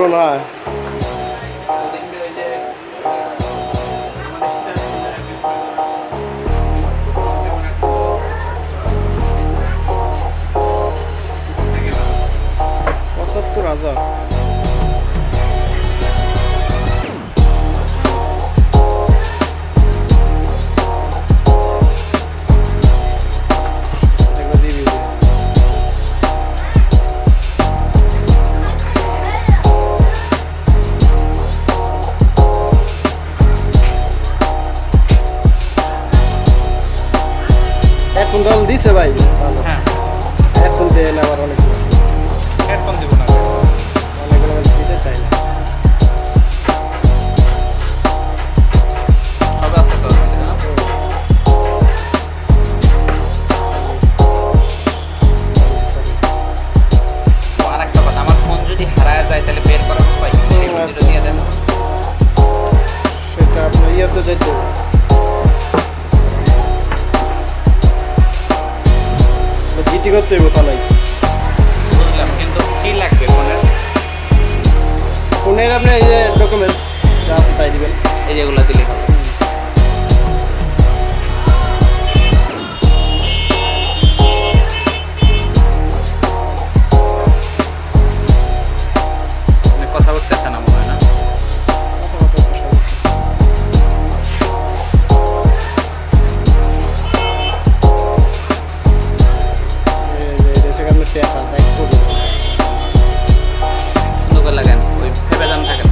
বড় না $৭,000 হেডফোন দল দিছে ভাই ভালো হ্যাঁ হেডফোন দেন আবার অনেক হেডফোন দিব না অনেকগুলো দিতে চাই না সব আছে তো আর একটা কথা আমার ফোন যদি হারায় যায় তাহলে বের করার উপায় সেই ভিডিওটা দিয়ে দেন সেটা আপনি ইয়াতে যাইতে হবে জিটি করতে হইব তাহলে বুঝলাম কিন্তু কি লাগবে ফোনের আপনি এই যে ডকুমেন্টস যা আছে তাই দিবেন এই যেগুলো দিলে হবে কথা বলতেছে না মনে হয় না সুন্দর লাগান ওই ভেবে যান থাকেন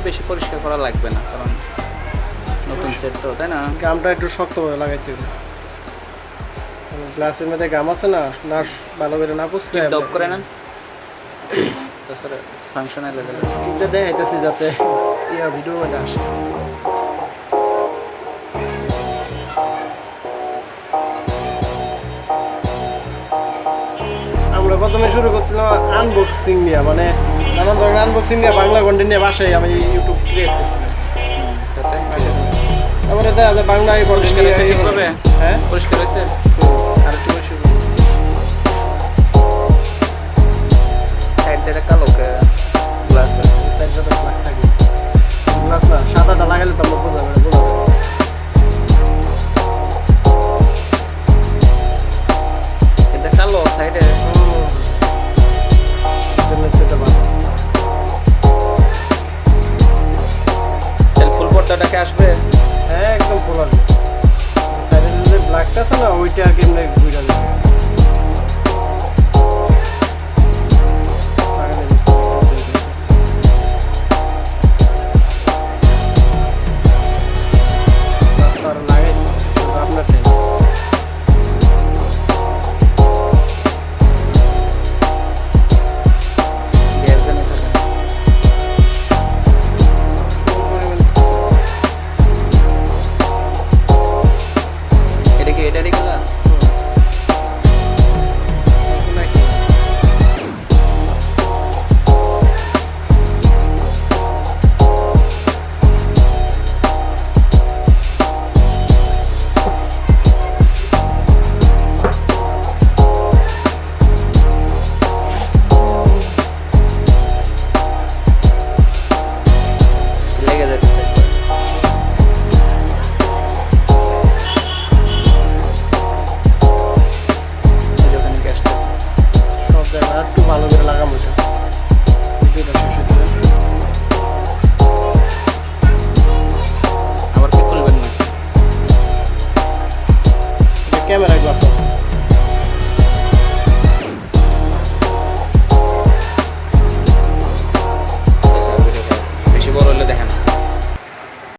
বেশি পরিষ্কার করা লাগবে না কারণ নতুন সেট তো তাই না গামটা একটু শক্তভাবে লাগাইতে হবে গ্লাসের মধ্যে গাম আছে না না ভালো করে না পুষলে ডব করে নেন তাছাড়া ফাংশনাল লেভেল এটা দেখাইতেছি যাতে ইয়া ভিডিও মধ্যে আসে আমরা প্রথমে শুরু করছিলাম আনবক্সিং নিয়ে মানে নানান ধরনের আনবক্সিং নিয়ে বাংলা কন্টেন্ট নিয়ে বাসায় আমি ইউটিউব ক্রিয়েট করছিলাম তারপরে দেখা যায় বাংলায় পরিষ্কার হয়েছে ঠিকভাবে হ্যাঁ পরিষ্কার হয়েছে আর একটু বেশি সাইড দিয়ে কালো গ্লাস সাইড দিয়ে ব্ল্যাক থাকে গ্লাস না সাদাটা লাগালে তো আমরা বোঝা যাবে এটা কালো সাইডে ফুল পর্দাটাকে আসবে হ্যাঁ একদম ফুল আসবে সাইডে যে ব্ল্যাকটা আছে না ওইটা কেমনে ঘুরে যাবে ক্যামেরা গ্লাস আছে